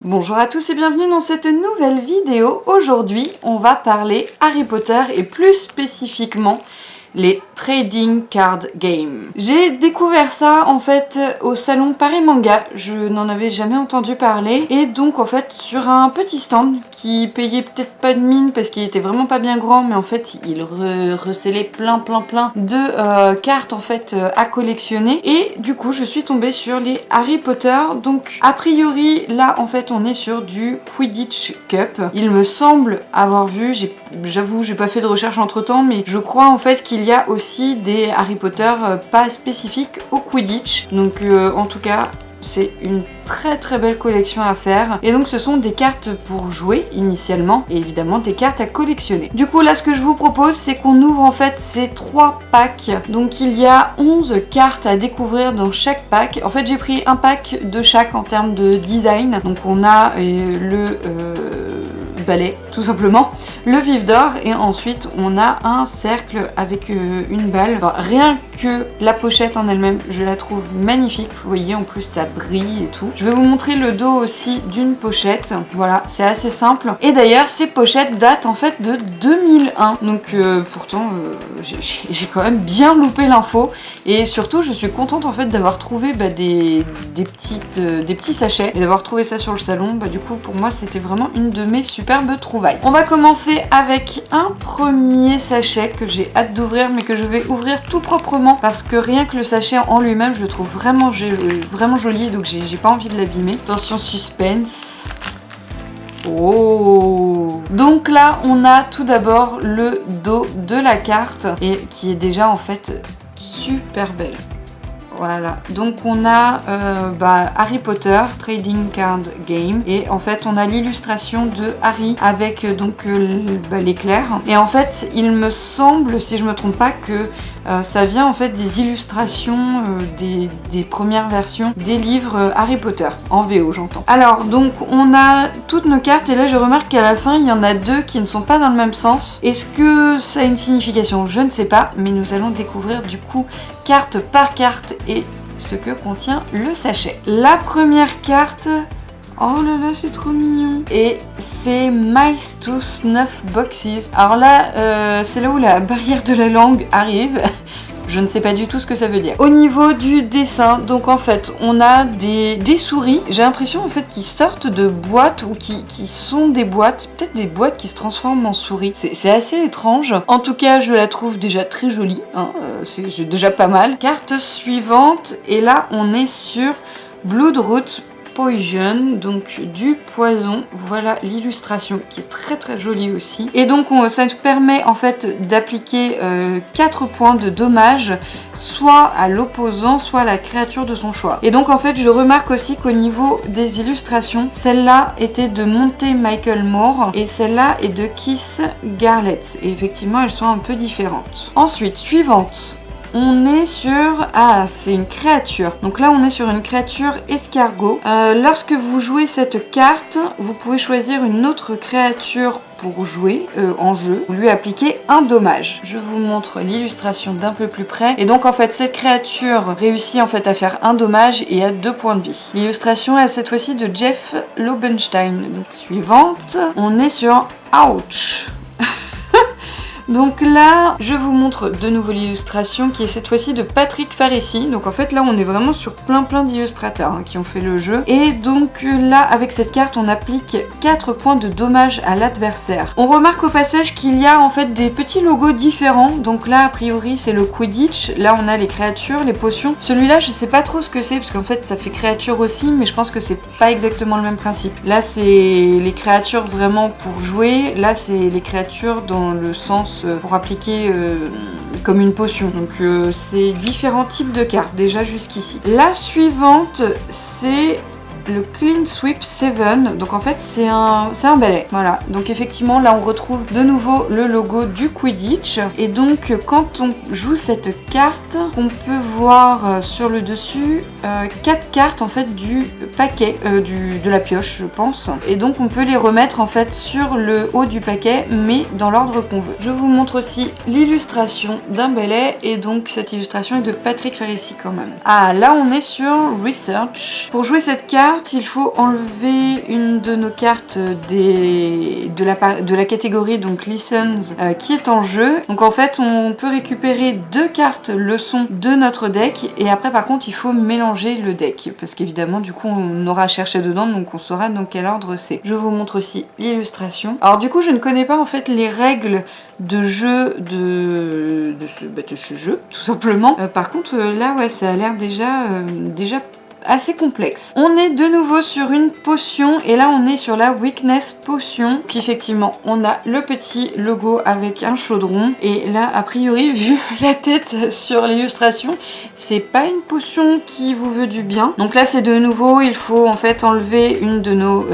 Bonjour à tous et bienvenue dans cette nouvelle vidéo. Aujourd'hui, on va parler Harry Potter et plus spécifiquement les Trading Card Games. J'ai découvert ça en fait au salon Paris Manga, je n'en avais jamais entendu parler et donc en fait sur un petit stand qui payait peut-être pas de mine parce qu'il était vraiment pas bien grand, mais en fait il recélait plein de cartes en fait à collectionner et du coup je suis tombée sur les Harry Potter. Donc a priori là en fait on est sur du Quidditch Cup. Il me semble avoir vu, j'avoue j'ai pas fait de recherche entre temps, mais je crois en fait qu'il y a aussi des Harry Potter pas spécifiques au Quidditch. Donc en tout cas c'est une très belle collection à faire. Et donc ce sont des cartes pour jouer initialement et évidemment des cartes à collectionner. Du coup là ce que je vous propose c'est qu'on ouvre en fait ces 3 packs. Donc il y a 11 cartes à découvrir dans chaque pack. En fait j'ai pris un pack de chaque en termes de design. Donc on a le balai tout simplement, le vif d'or et ensuite on a un cercle avec une balle. Enfin, rien que la pochette en elle-même je la trouve magnifique, vous voyez en plus ça brille et tout. Je vais vous montrer le dos aussi d'une pochette, voilà c'est assez simple et d'ailleurs ces pochettes datent en fait de 2001 donc pourtant j'ai quand même bien loupé l'info et surtout je suis contente en fait d'avoir trouvé des petits sachets et d'avoir trouvé ça sur le salon. Du coup pour moi c'était vraiment une de mes superbes trouvailles. On va commencer avec un premier sachet que j'ai hâte d'ouvrir mais que je vais ouvrir tout proprement parce que rien que le sachet en lui-même je le trouve vraiment joli, donc j'ai pas envie de l'abîmer. Attention suspense. Oh! Donc là on a tout d'abord le dos de la carte et qui est déjà en fait super belle. Voilà, donc on a Harry Potter Trading Card Game et en fait on a l'illustration de Harry avec donc l'éclair et en fait il me semble, si je me trompe pas, que ça vient en fait des illustrations des premières versions des livres Harry Potter, en VO j'entends. Alors donc on a toutes nos cartes et là je remarque qu'à la fin il y en a 2 qui ne sont pas dans le même sens. Est-ce que ça a une signification? Je ne sais pas, mais nous allons découvrir du coup carte par carte et ce que contient le sachet. La première carte, oh là là c'est trop mignon, et c'est Miles to Snuff Boxes. Alors là c'est là où la barrière de la langue arrive. Je ne sais pas du tout ce que ça veut dire. Au niveau du dessin, donc en fait, on a des souris. J'ai l'impression en fait qu'ils sortent de boîtes ou qui sont des boîtes, peut-être des boîtes qui se transforment en souris. C'est assez étrange. En tout cas, je la trouve déjà très jolie. Hein. C'est déjà pas mal. Carte suivante, et là, on est sur Bloodroot Poison, donc du poison. Voilà l'illustration qui est très jolie aussi. Et donc ça te permet en fait d'appliquer 4 points de dommage, soit à l'opposant, soit à la créature de son choix. Et donc en fait je remarque aussi qu'au niveau des illustrations, celle-là était de Monte Michael Moore et celle-là est de Kiss Garlett. Et effectivement elles sont un peu différentes. Ensuite, suivante. On est sur... Ah, c'est une créature. Donc là, on est sur une créature escargot. Lorsque vous jouez cette carte, vous pouvez choisir une autre créature pour jouer en jeu. Vous lui appliquez un dommage. Je vous montre l'illustration d'un peu plus près. Et donc, en fait, cette créature réussit en fait à faire un dommage et a 2 points de vie. L'illustration est cette fois-ci de Jeff Lobenstein. Donc, suivante. On est sur... Ouch! Donc là, je vous montre de nouveau l'illustration qui est cette fois-ci de Patrick Faresi. Donc en fait là, on est vraiment sur plein d'illustrateurs qui ont fait le jeu. Et donc là, avec cette carte, on applique 4 points de dommage à l'adversaire. On remarque au passage qu'il y a en fait des petits logos différents. Donc là, a priori, c'est le Quidditch. Là, on a les créatures, les potions. Celui-là, je sais pas trop ce que c'est parce qu'en fait, ça fait créature aussi, mais je pense que c'est pas exactement le même principe. Là, c'est les créatures vraiment pour jouer. Là, c'est les créatures dans le sens pour appliquer comme une potion. Donc c'est différents types de cartes déjà jusqu'ici. La suivante c'est le Clean Sweep 7, donc en fait c'est un balai, voilà. Donc effectivement là on retrouve de nouveau le logo du Quidditch et donc quand on joue cette carte, on peut voir sur le dessus 4 cartes en fait du paquet, de la pioche je pense, et donc on peut les remettre en fait sur le haut du paquet mais dans l'ordre qu'on veut. Je vous montre aussi l'illustration d'un balai et donc cette illustration est de Patrick Faresi quand même. Ah là on est sur Research. Pour jouer cette carte, carte, il faut enlever une de nos cartes de la catégorie donc Lessons qui est en jeu. Donc en fait on peut récupérer 2 cartes leçons de notre deck et après par contre il faut mélanger le deck parce qu'évidemment du coup on aura cherché dedans donc on saura dans quel ordre c'est. Je vous montre aussi l'illustration. Alors du coup je ne connais pas en fait les règles de jeu de ce jeu tout simplement. Par contre là ouais ça a l'air déjà assez complexe. On est de nouveau sur une potion et là on est sur la Weakness Potion. Donc effectivement on a le petit logo avec un chaudron et là a priori vu la tête sur l'illustration c'est pas une potion qui vous veut du bien. Donc là c'est de nouveau il faut en fait enlever une de nos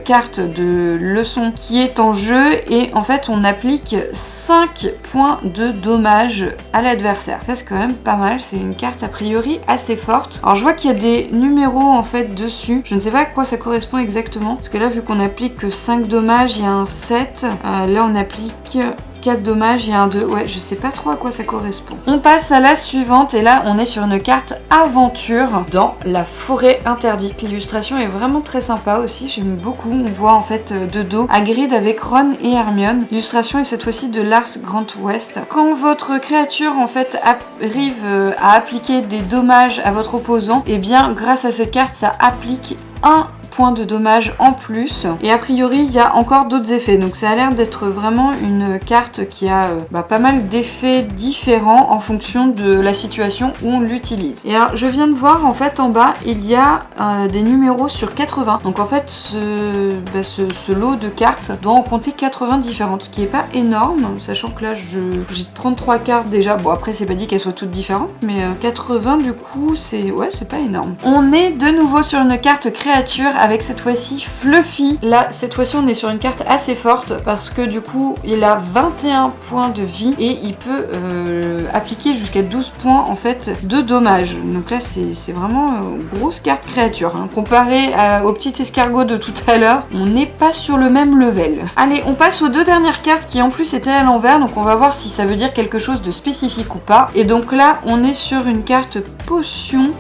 cartes de leçon qui est en jeu et en fait on applique 5 points de dommage à l'adversaire. Ça c'est quand même pas mal, c'est une carte a priori assez forte. Alors je vois qu'il y a des numéros en fait dessus, je ne sais pas à quoi ça correspond exactement parce que là vu qu'on applique que 5 dommages il y a un 7, là on applique 4 dommages, il y a un 2, ouais je sais pas trop à quoi ça correspond. On passe à la suivante et là on est sur une carte aventure dans la forêt interdite. L'illustration est vraiment très sympa aussi, j'aime beaucoup. On voit en fait de dos Hagrid avec Ron et Hermione. L'illustration est cette fois-ci de Lars Grant West. Quand votre créature en fait arrive à appliquer des dommages à votre opposant, et bien grâce à cette carte ça applique un point de dommage en plus et a priori il y a encore d'autres effets donc ça a l'air d'être vraiment une carte qui a pas mal d'effets différents en fonction de la situation où on l'utilise. Et alors je viens de voir en fait en bas il y a des numéros sur 80 donc en fait ce lot de cartes doit en compter 80 différentes ce qui est pas énorme sachant que là j'ai 33 cartes déjà, bon après c'est pas dit qu'elles soient toutes différentes mais 80 du coup c'est pas énorme. On est de nouveau sur une carte créature avec cette fois-ci Fluffy. Là, cette fois-ci, on est sur une carte assez forte parce que du coup, il a 21 points de vie et il peut appliquer jusqu'à 12 points en fait de dommages. Donc là, c'est vraiment une grosse carte créature. Hein. Comparé au petit escargot de tout à l'heure, on n'est pas sur le même level. Allez, on passe aux 2 dernières cartes qui en plus étaient à l'envers. Donc on va voir si ça veut dire quelque chose de spécifique ou pas. Et donc là, on est sur une carte potion.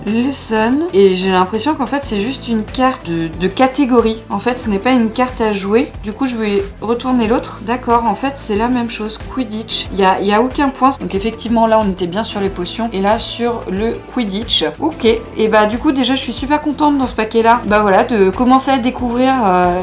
Lesson et j'ai l'impression qu'en fait c'est juste une carte de catégorie. En fait ce n'est pas une carte à jouer. Du coup je vais retourner l'autre. D'accord, en fait c'est la même chose. Quidditch. Il y a aucun point. Donc effectivement là on était bien sur les potions et là sur le Quidditch. Ok. Et bah du coup déjà je suis super contente dans ce paquet là. Bah voilà de commencer à découvrir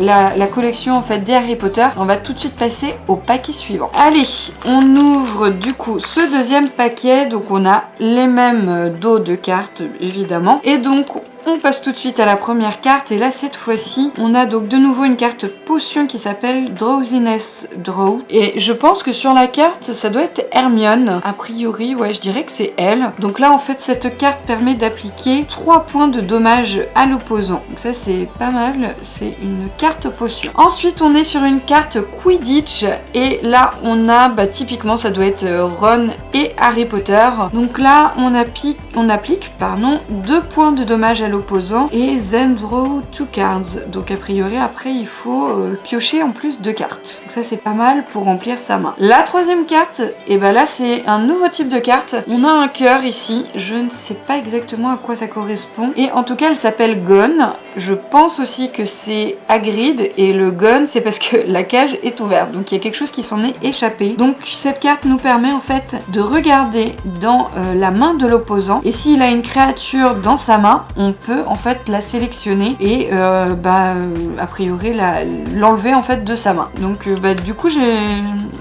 la collection en fait des Harry Potter. On va tout de suite passer au paquet suivant. Allez, on ouvre du coup ce deuxième paquet. Donc on a les mêmes dos de cartes évidemment. Et donc on passe tout de suite à la première carte et là cette fois-ci on a donc de nouveau une carte potion qui s'appelle Drowsiness Draw et je pense que sur la carte ça doit être Hermione a priori, ouais je dirais que c'est elle. Donc là en fait cette carte permet d'appliquer 3 points de dommage à l'opposant, donc ça c'est pas mal, c'est une carte potion. Ensuite on est sur une carte Quidditch et là on a typiquement ça doit être Ron et Harry Potter. Donc là on applique 2 points de dommage à l'opposant et then draw 2 cards. Donc a priori après il faut piocher en plus 2 cartes. Donc ça c'est pas mal pour remplir sa main. La troisième carte, et là c'est un nouveau type de carte. On a un cœur ici, je ne sais pas exactement à quoi ça correspond. Et en tout cas elle s'appelle Gone. Je pense aussi que c'est Hagrid et le Gone c'est parce que la cage est ouverte. Donc il y a quelque chose qui s'en est échappé. Donc cette carte nous permet en fait de regarder dans la main de l'opposant et s'il a une créature dans sa main, on peut en fait la sélectionner et a priori l'enlever en fait de sa main. Donc du coup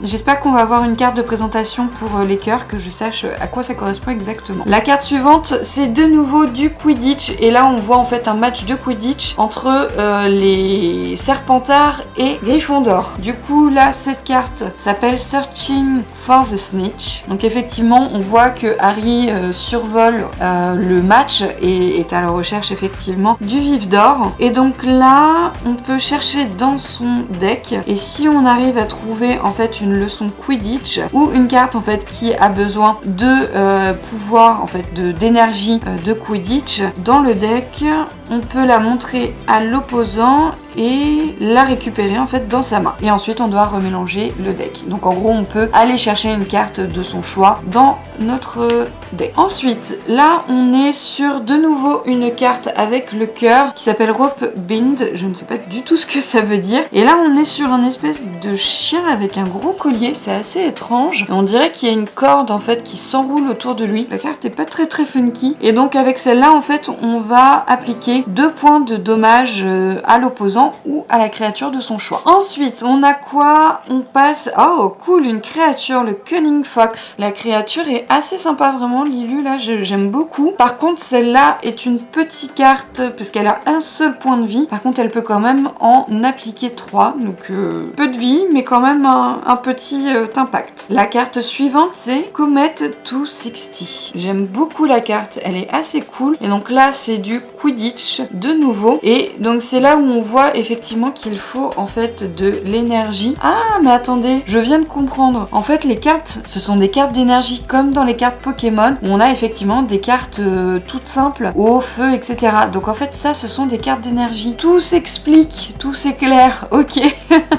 j'espère qu'on va avoir une carte de présentation pour les cœurs, que je sache à quoi ça correspond exactement. La carte suivante c'est de nouveau du Quidditch et là on voit en fait un match de Quidditch entre les Serpentards et Gryffondor. Du coup là cette carte s'appelle Searching for the Snitch. Donc effectivement on voit que Harry survole le match et est à la recherche effectivement du vif d'or. Et donc là, on peut chercher dans son deck et si on arrive à trouver en fait une leçon Quidditch ou une carte en fait qui a besoin de pouvoir en fait d'énergie de Quidditch dans le deck, on peut la montrer à l'opposant et la récupérer en fait dans sa main. Et ensuite on doit remélanger le deck. Donc en gros on peut aller chercher une carte de son choix dans notre deck. Ensuite là on est sur de nouveau une carte avec le cœur qui s'appelle Rope Bind. Je ne sais pas du tout ce que ça veut dire. Et là on est sur un espèce de chien avec un gros collier. C'est assez étrange. Et on dirait qu'il y a une corde en fait qui s'enroule autour de lui. La carte est pas très funky. Et donc avec celle-là en fait on va appliquer 2 points de dommage à l'opposant ou à la créature de son choix. Ensuite, on a quoi? On passe... Oh, cool, une créature, le Cunning Fox. La créature est assez sympa, vraiment, Lilu, là, j'aime beaucoup. Par contre, celle-là est une petite carte, parce qu'elle a un seul point de vie. Par contre, elle peut quand même en appliquer 3, donc peu de vie, mais quand même un petit impact. La carte suivante, c'est Comet 260. J'aime beaucoup la carte, elle est assez cool. Et donc là, c'est du Quidditch, de nouveau. Et donc, c'est là où on voit effectivement qu'il faut en fait de l'énergie. Ah mais attendez, je viens de comprendre. En fait les cartes, ce sont des cartes d'énergie comme dans les cartes Pokémon où on a effectivement des cartes toutes simples, eau, feu, etc. Donc en fait ça ce sont des cartes d'énergie. Tout s'explique, tout s'éclaire, ok.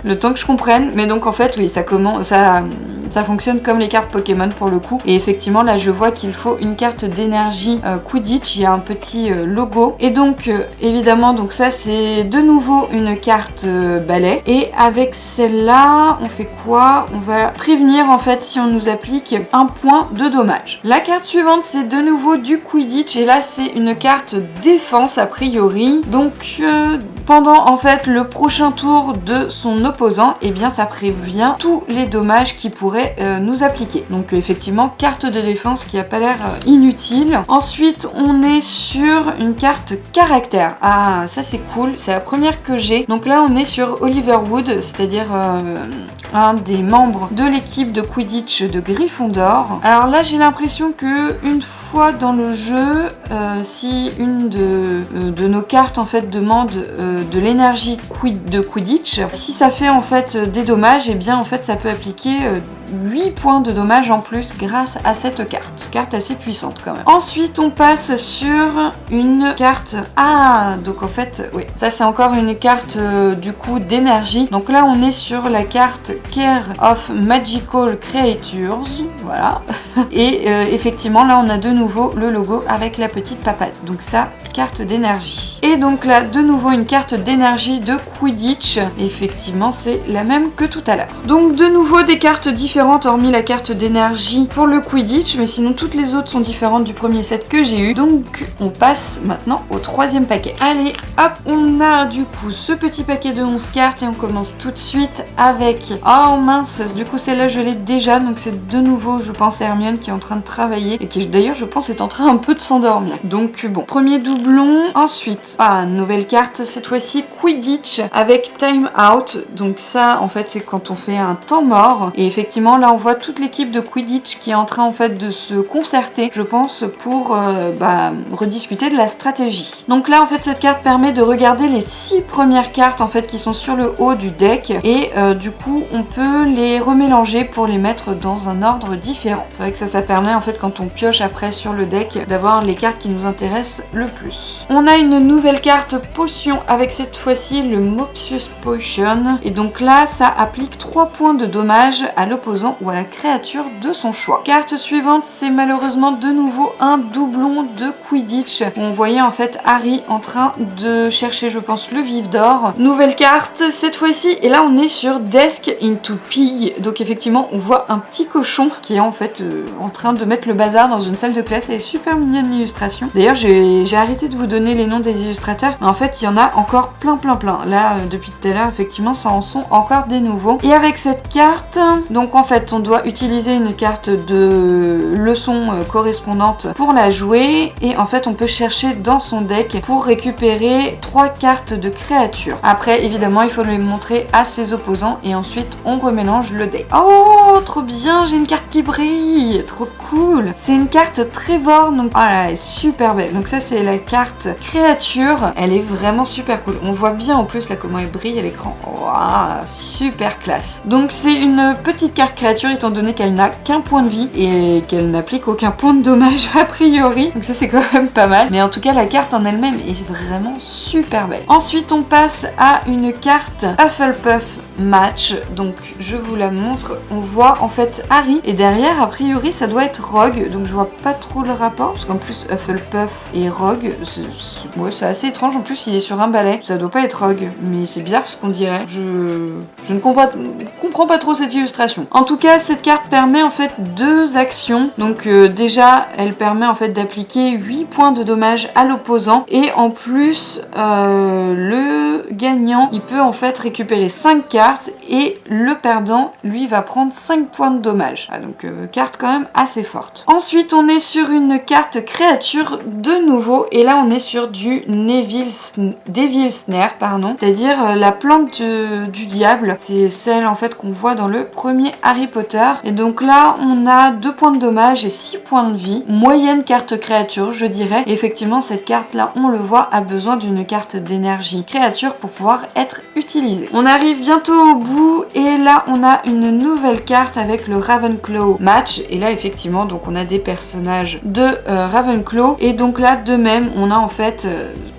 Le temps que je comprenne, mais donc en fait oui ça fonctionne comme les cartes Pokémon pour le coup. Et effectivement là je vois qu'il faut une carte d'énergie Quidditch, il y a un petit logo. Et donc évidemment donc ça c'est de nouveau une carte balai. Et avec celle-là, on fait quoi? On va prévenir en fait si on nous applique un point de dommage. La carte suivante, c'est de nouveau du Quidditch. Et là, c'est une carte défense a priori. Donc, pendant en fait le prochain tour de son opposant, et bien ça prévient tous les dommages qu'il pourrait nous appliquer. Donc, effectivement, carte de défense qui a pas l'air inutile. Ensuite, on est sur une carte caractère. Ah, ça c'est cool. C'est la première que j'ai. Donc là on est sur Oliver Wood, c'est-à-dire un des membres de l'équipe de Quidditch de Gryffondor. Alors là j'ai l'impression que une fois dans le jeu, si une de nos cartes en fait demande de l'énergie de Quidditch, si ça fait en fait des dommages, et bien en fait ça peut appliquer 8 points de dommages en plus grâce à cette carte. Carte assez puissante quand même. Ensuite on passe sur une carte... Ah, donc en fait, oui, ça c'est encore une carte du coup d'énergie. Donc là on est sur la carte Care of Magical Creatures, voilà. Et effectivement là on a de nouveau le logo avec la petite papate. Donc ça, carte d'énergie. Et donc là de nouveau une carte d'énergie de Quidditch. Effectivement c'est la même que tout à l'heure. Donc de nouveau des cartes différentes hormis la carte d'énergie pour le Quidditch, mais sinon toutes les autres sont différentes du premier set que j'ai eu. Donc on passe maintenant au troisième paquet. Allez hop, on a du coup ce petit paquet de 11 cartes et on commence tout de suite avec... Oh mince, du coup celle-là je l'ai déjà, donc c'est de nouveau je pense Hermione qui est en train de travailler et qui d'ailleurs je pense est en train un peu de s'endormir. Donc bon, premier doublon. Ensuite, nouvelle carte, cette fois-ci Quidditch avec Time Out. Donc ça en fait c'est quand on fait un temps mort. Et effectivement là on voit toute l'équipe de Quidditch qui est en train en fait de se concerter, je pense, pour rediscuter de la stratégie. Donc là en fait cette carte permet de regarder les 6 premières cartes en fait qui sont sur le haut du deck et du coup on peut les remélanger pour les mettre dans un ordre différent. C'est vrai que ça permet en fait quand on pioche après sur le deck d'avoir les cartes qui nous intéressent le plus. On a une nouvelle carte potion avec cette fois-ci le Mopsius Potion et donc là ça applique 3 points de dommage à l'opposant ou à la créature de son choix. Carte suivante, c'est malheureusement de nouveau un doublon de Quidditch où on voyait en fait Harry en train de chercher je pense le vif d'or. Nouvelle carte cette fois-ci et là on est sur Desk into Pig. Donc effectivement on voit un petit cochon qui est en fait en train de mettre le bazar dans une salle de classe. Elle est super mignonne l'illustration. D'ailleurs j'ai arrêté de vous donner les noms des illustrateurs. En fait il y en a encore plein. Là depuis tout à l'heure effectivement ça en sont encore des nouveaux. Et avec cette carte, donc en fait on doit utiliser une carte de leçon correspondante pour la jouer et en fait on peut chercher dans son deck pour récupérer 3 cartes de créatures. Après évidemment il faut les montrer à ses opposants et ensuite on remélange le deck. Oh trop bien, j'ai une carte qui brille, trop cool. C'est une carte Trevor, donc oh là, elle est super belle. Donc ça c'est la carte créature, elle est vraiment super cool. On voit bien en plus là comment elle brille à l'écran. Waouh, super classe. Donc c'est une petite carte carte créature étant donné qu'elle n'a qu'un point de vie et qu'elle n'applique aucun point de dommage a priori. Donc ça c'est quand même pas mal. Mais en tout cas la carte en elle-même est vraiment super belle. Ensuite on passe à une carte Hufflepuff Match. Donc je vous la montre. On voit en fait Harry et derrière a priori ça doit être Rogue. Donc je vois pas trop le rapport parce qu'en plus Hufflepuff et Rogue c'est assez étrange. En plus il est sur un balai. Ça doit pas être Rogue mais c'est bizarre parce qu'on dirait. Je ne comprends pas trop cette illustration. En tout cas cette carte permet en fait 2 actions. Donc déjà elle permet en fait d'appliquer 8 points de dommage à l'opposant et en plus le gagnant il peut en fait récupérer 5 cartes et le perdant lui va prendre 5 points de dommage. Ah, donc carte quand même assez forte. Ensuite on est sur une carte créature de nouveau et là on est sur du Devil Snare, pardon, c'est-à-dire la plante du diable. C'est celle en fait qu'on voit dans le premier Harry Potter. Et donc là on a 2 points de dommage et 6 points de vie. Moyenne carte créature je dirais. Et effectivement cette carte là on le voit a besoin d'une carte d'énergie créature pour pouvoir être utilisée. On arrive bientôt au bout et là on a une nouvelle carte avec le Ravenclaw Match. Et là effectivement donc on a des personnages de Ravenclaw et donc là de même on a en fait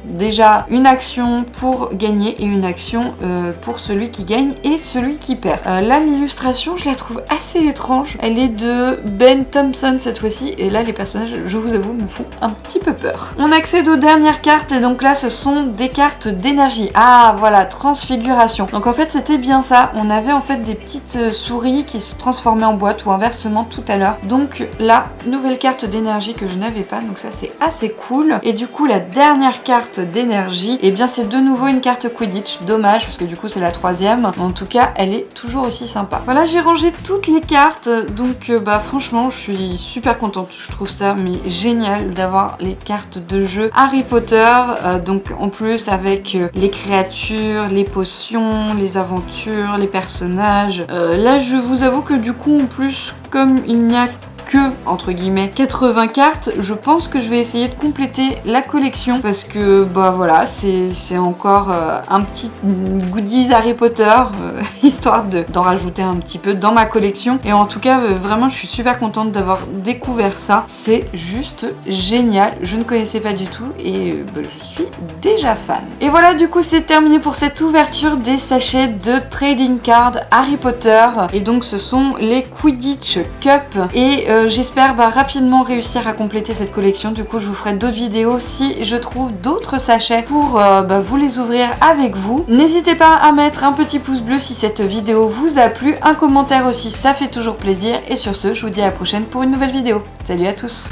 déjà une action pour gagner et une action pour celui qui gagne et celui qui perd. Là l'illustration je la trouve assez étrange. Elle est de Ben Thompson cette fois-ci et là les personnages je vous avoue me font un petit peu peur. On accède aux dernières cartes et donc là ce sont des cartes d'énergie. Ah voilà, transfiguration. Donc en fait c'était bien ça. On avait en fait des petites souris qui se transformaient en boîte ou inversement tout à l'heure. Donc là, nouvelle carte d'énergie que je n'avais pas. Donc ça c'est assez cool. Et du coup la dernière carte d'énergie, et bien c'est de nouveau une carte Quidditch. Dommage parce que du coup c'est la 3e. En tout cas elle est toujours aussi sympa. Voilà, j'ai rangé toutes les cartes. Donc bah franchement je suis super contente. Je trouve ça mais génial d'avoir les cartes de jeu Harry Potter. Donc en plus avec les créatures, les potions, les aventures, les personnages. Là je vous avoue que du coup en plus comme il n'y a que, entre guillemets, 80 cartes, je pense que je vais essayer de compléter la collection parce que, bah voilà, c'est encore un petit goodies Harry Potter, histoire d'en rajouter un petit peu dans ma collection. Et en tout cas, vraiment, je suis super contente d'avoir découvert ça. C'est juste génial. Je ne connaissais pas du tout et bah, je suis déjà fan. Et voilà, du coup, c'est terminé pour cette ouverture des sachets de trading cards Harry Potter. Et donc, ce sont les Quidditch Cup. Et j'espère rapidement réussir à compléter cette collection. Du coup je vous ferai d'autres vidéos si je trouve d'autres sachets pour vous les ouvrir avec vous. N'hésitez pas à mettre un petit pouce bleu si cette vidéo vous a plu, un commentaire aussi ça fait toujours plaisir et sur ce je vous dis à la prochaine pour une nouvelle vidéo. Salut à tous.